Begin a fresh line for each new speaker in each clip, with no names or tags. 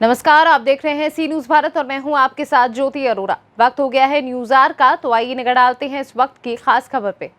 नमस्कार, आप देख रहे हैं सी न्यूज भारत और मैं हूं आपके साथ ज्योति अरोरा। वक्त हो गया है न्यूज आवर का, तो आइए नजर डालते हैं इस वक्त की खास खबर पे।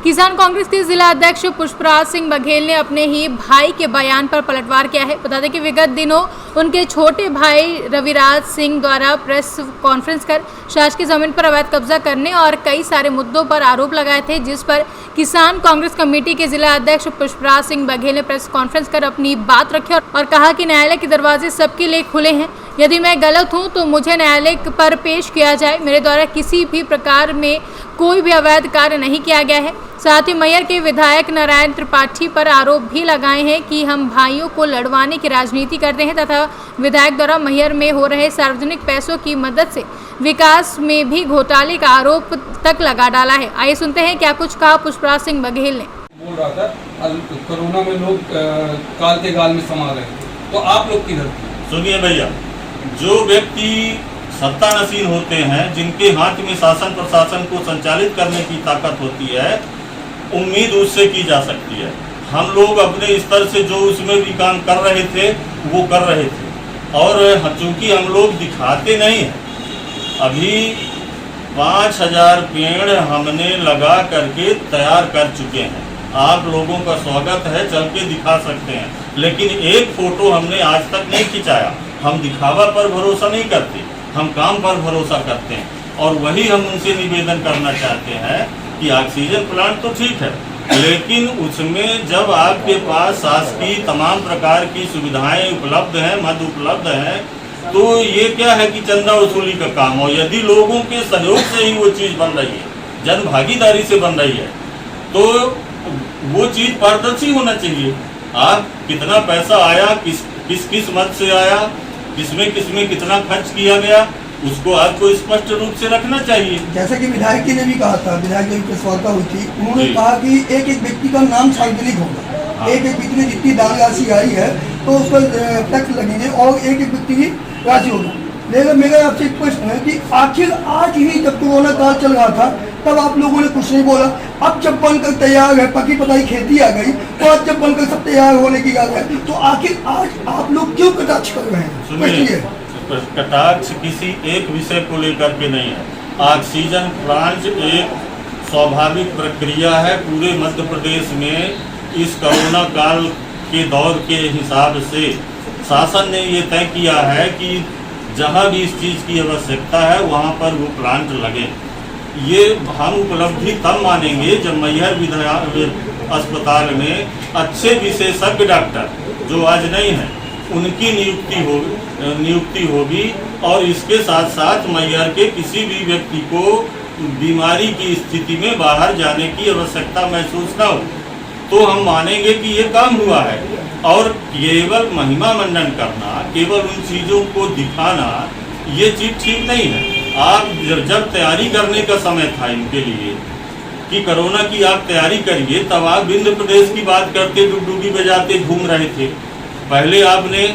किसान कांग्रेस के जिला अध्यक्ष पुष्पराज सिंह बघेल ने अपने ही भाई के बयान पर पलटवार किया है। बता दें कि विगत दिनों उनके छोटे भाई रविराज सिंह द्वारा प्रेस कॉन्फ्रेंस कर शासकीय जमीन पर अवैध कब्जा करने और कई सारे मुद्दों पर आरोप लगाए थे, जिस पर किसान कांग्रेस कमेटी के जिला अध्यक्ष पुष्पराज सिंह बघेल ने प्रेस कॉन्फ्रेंस कर अपनी बात रखी और कहा कि न्यायालय के दरवाजे सबके लिए खुले हैं। यदि मैं गलत हूं तो मुझे न्यायालय पर पेश किया जाए। मेरे द्वारा किसी भी प्रकार में कोई भी अवैध कार्य नहीं किया गया है। साथ ही मैहर के विधायक नारायण त्रिपाठी पर आरोप भी लगाए हैं कि हम भाइयों को लड़वाने की राजनीति करते हैं तथा विधायक द्वारा मैहर में हो रहे सार्वजनिक पैसों की मदद से विकास में भी घोटाले का आरोप तक लगा डाला है। आइए सुनते हैं क्या कुछ कहा पुष्पराज सिंह बघेल ने।
बोल रहा था कोरोना में लोग काल के गाल में समा रहे थे, तो आप लोग किधर थे?
सुनिए भैया, जो व्यक्ति सत्तानसीन होते हैं, जिनके हाथ में शासन प्रशासन को संचालित करने की ताकत होती है, उम्मीद उससे की जा सकती है। हम लोग अपने स्तर से जो उसमें भी काम कर रहे थे वो कर रहे थे, और चूंकि हम लोग दिखाते नहीं हैं, अभी 5000 पेड़ हमने लगा करके तैयार कर चुके हैं। आप लोगों का स्वागत है, चल के दिखा सकते हैं, लेकिन एक फोटो हमने आज तक नहीं खिंचाया। हम दिखावा पर भरोसा नहीं करते, हम काम पर भरोसा करते हैं। और वही हम उनसे निवेदन करना चाहते हैं कि ऑक्सीजन प्लांट तो ठीक है, लेकिन उसमें जब आपके पास शासकीय तमाम प्रकार की सुविधाएं उपलब्ध हैं, मद उपलब्ध हैं, तो ये क्या है कि चंदा वसूली का काम हो। यदि लोगों के सहयोग से ही वो चीज़ बन रही है, जन भागीदारी से बन रही है, तो वो चीज़ पारदर्शी होना चाहिए। आप कितना पैसा आया, किस मद से आया, किसमें कितना खर्च किया गया, उसको आपको स्पष्ट रूप से रखना चाहिए।
जैसा कि विधायक जी ने भी कहा था, विधायक जी की प्रेस वार्ता हुई थी, उन्होंने कहा कि एक एक व्यक्ति का नाम सार्वजनिक होगा। हाँ। एक एक व्यक्ति ने जितनी दान राशि आई है तो उस पर टैक्स लगेंगे और एक एक व्यक्ति की राशि होगी। लेकिन मेरा आपसे एक प्रश्न है कि आखिर आज ही जब कोरोना काल चल रहा था तब आप लोगों ने कुछ नहीं बोला। अब जब बनकर तैयार है, पकी पताई खेती आ गई, तो आज जब बनकर सब तैयार होने की बात है, तो आखिर आज आप लोग क्यों कटाक्ष कर रहे हैं?
सुनिए, कटाक्ष किसी एक विषय को लेकर के नहीं है। ऑक्सीजन प्लांट एक स्वाभाविक प्रक्रिया है। पूरे मध्य प्रदेश में इस कोरोना काल के दौर के हिसाब से शासन ने ये तय किया है कि जहाँ भी इस चीज़ की आवश्यकता है वहाँ पर वो प्लांट लगे। ये हम उपलब्धि तब मानेंगे जब मैहर अस्पताल में अच्छे विशेषज्ञ डॉक्टर, जो आज नहीं है, उनकी नियुक्ति होगी और इसके साथ साथ मैहर के किसी भी व्यक्ति को बीमारी की स्थिति में बाहर जाने की आवश्यकता महसूस न हो, तो हम मानेंगे कि ये काम हुआ है। और केवल महिमा मंडन करना, केवल उन चीज़ों को दिखाना, ये चीज़ ठीक नहीं है। आप जब तैयारी करने का समय था इनके लिए कि कोरोना की आप तैयारी करिए, तब आप विंध्य प्रदेश की बात करते, डुगडुगी बजाते घूम रहे थे। पहले आपने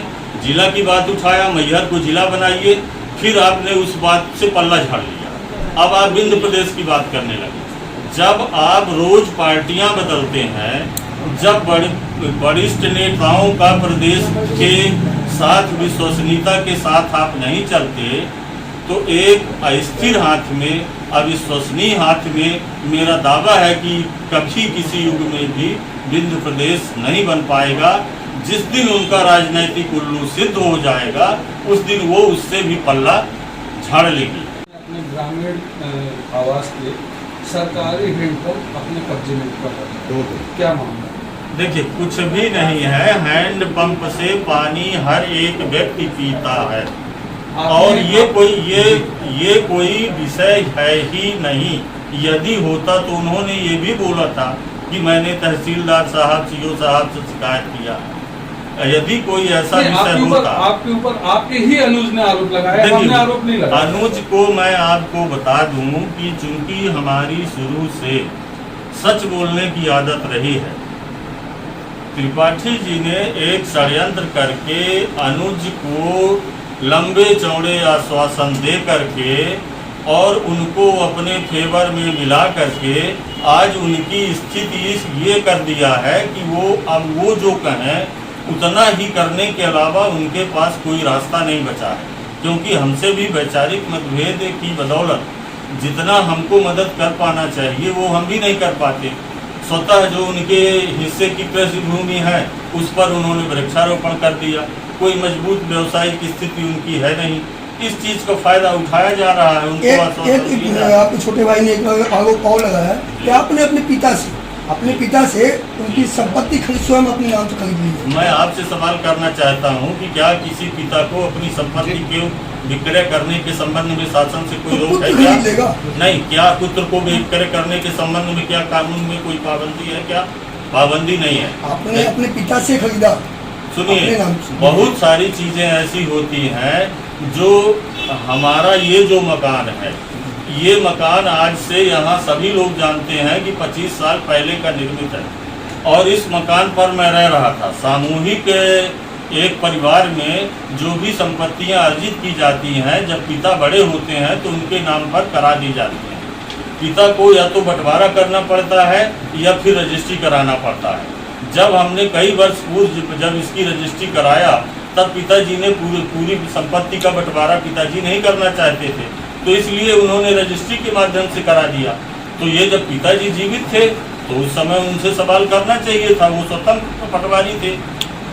जिला की बात उठाया, मैहर को जिला बनाइए, फिर आपने उस बात से पल्ला झाड़ लिया। अब आप विंध्य प्रदेश की बात करने लगे। जब आप रोज पार्टियां बदलते हैं, जब वरिष्ठ नेताओं का प्रदेश के साथ विश्वसनीयता के साथ आप नहीं चलते, तो एक अस्थिर हाथ में, अविश्वसनीय हाथ में मेरा दावा है कि कभी किसी युग में भी विंध्य प्रदेश नहीं बन पाएगा। जिस दिन उनका राजनीतिक उल्लू सिद्ध हो जाएगा, उस दिन वो उससे भी पल्ला झाड़ लेगी।
अपने ग्रामीण आवास के सरकारी ऋण पर अपने कब्जे में कर रहे हैं, क्या मामला?
देखिए, कुछ भी नहीं है। हैंड पंप से पानी हर एक व्यक्ति पीता है, और ये कोई विषय है ही नहीं। यदि होता तो उन्होंने ये भी बोला था कि मैंने तहसीलदार साहब, सीओ साहब से शिकायत किया। यदि कोई ऐसा विषय होता,
आपके ऊपर आपके ही अनुज ने आरोप लगाया, हमने आरोप नहीं लगाया।
अनुज को मैं आपको बता दूं कि चूंकि हमारी शुरू से सच बोलने की आदत रही है, त्रिपाठी जी ने एक षड्यंत्र करके अनुज को लंबे चौड़े आश्वासन दे करके और उनको अपने फेवर में मिला करके आज उनकी स्थिति ये कर दिया है कि वो अब वो जो कहें उतना ही करने के अलावा उनके पास कोई रास्ता नहीं बचा है, क्योंकि हमसे भी वैचारिक मतभेद की बदौलत जितना हमको मदद कर पाना चाहिए वो हम भी नहीं कर पाते। स्वतः जो उनके हिस्से की कृषि भूमि है उस पर उन्होंने वृक्षारोपण कर दिया। कोई मजबूत व्यवसायिक स्थिति उनकी है नहीं, इस चीज का फायदा उठाया जा रहा है। उनको
आपके छोटे भाई ने एक आरोप और लगाया कि आपने अपने पिता से उनकी संपत्ति खरीद स्वयं अपने नाम से खरीद ली है।
मैं आपसे सवाल करना चाहता हूं कि क्या किसी पिता को अपनी संपत्ति के विक्रय करने के संबंध में शासन से कोई रोक है क्या? नहीं। क्या पुत्र को विक्रय करने के संबंध में क्या कानून में कोई पाबंदी है? क्या पाबंदी नहीं है।
आपने अपने पिता से खरीदा।
सुनिए, बहुत सारी चीजें ऐसी होती हैं जो हमारा ये जो मकान है, ये मकान आज से यहाँ सभी लोग जानते हैं कि 25 साल पहले का निर्मित है, और इस मकान पर मैं रह रहा था। सामूहिक एक परिवार में जो भी संपत्तियां अर्जित की जाती हैं, जब पिता बड़े होते हैं तो उनके नाम पर करा दी जाती हैं। पिता को या तो बंटवारा करना पड़ता है या फिर रजिस्ट्री कराना पड़ता है। जब हमने कई वर्ष पूर्व जब इसकी रजिस्ट्री कराया, तब पिताजी ने पूरी संपत्ति का बंटवारा पिताजी नहीं करना चाहते थे, तो इसलिए उन्होंने रजिस्ट्री के माध्यम से करा दिया। तो ये जब पिताजी जीवित थे तो उस समय उनसे सवाल करना चाहिए था, वो स्वतंत्र पटवारी थे।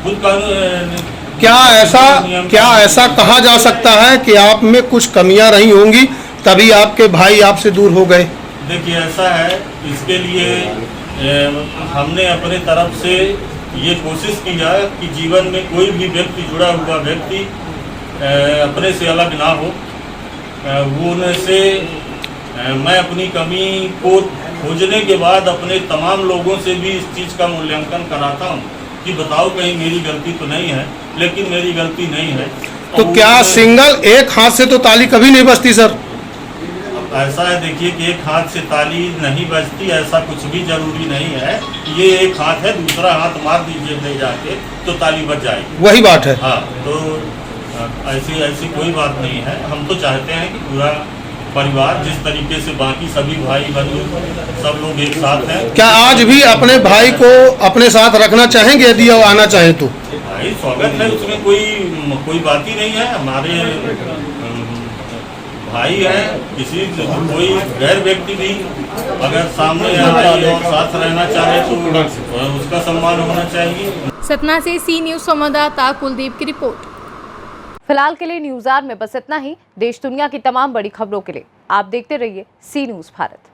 खुद कानून
क्या ऐसा कहा जा सकता है कि आप में कुछ कमियां रही होंगी तभी आपके भाई आपसे दूर हो गए?
देखिए, ऐसा है, इसके लिए हमने अपने तरफ से ये कोशिश किया कि जीवन में कोई भी व्यक्ति, जुड़ा हुआ व्यक्ति अपने से अलग ना हो। वो उनसे मैं अपनी कमी को खोजने के बाद अपने तमाम लोगों से भी इस चीज़ का मूल्यांकन कराता हूँ कि बताओ कहीं मेरी गलती तो नहीं है, लेकिन मेरी गलती नहीं है।
तो क्या सिंगल एक हाथ से तो ताली कभी नहीं बजती सर?
ऐसा है, देखिए कि एक हाथ से ताली नहीं बजती, ऐसा कुछ भी जरूरी नहीं है। ये एक हाथ है, दूसरा हाथ मार दीजिए ले जाके तो ताली बज जाएगी,
वही बात है।
हाँ, तो ऐसी कोई बात नहीं है। हम तो चाहते हैं कि पूरा परिवार, जिस तरीके से बाकी सभी भाई बंधु सब लोग एक साथ हैं।
क्या आज भी अपने भाई को अपने साथ रखना चाहेंगे यदि वो आना चाहे तो?
भाई स्वागत है, उसमें कोई बात ही नहीं है। हमारे भाई है, कोई गैर व्यक्ति भी अगर सामने आए और साथ रहना चाहे तो उसका सम्मान होना चाहिए।
सतना से सी न्यूज संवाददाता कुलदीप की रिपोर्ट। फिलहाल के लिए न्यूज़ आर में बस इतना ही। देश दुनिया की तमाम बड़ी खबरों के लिए आप देखते रहिए सी न्यूज़ भारत।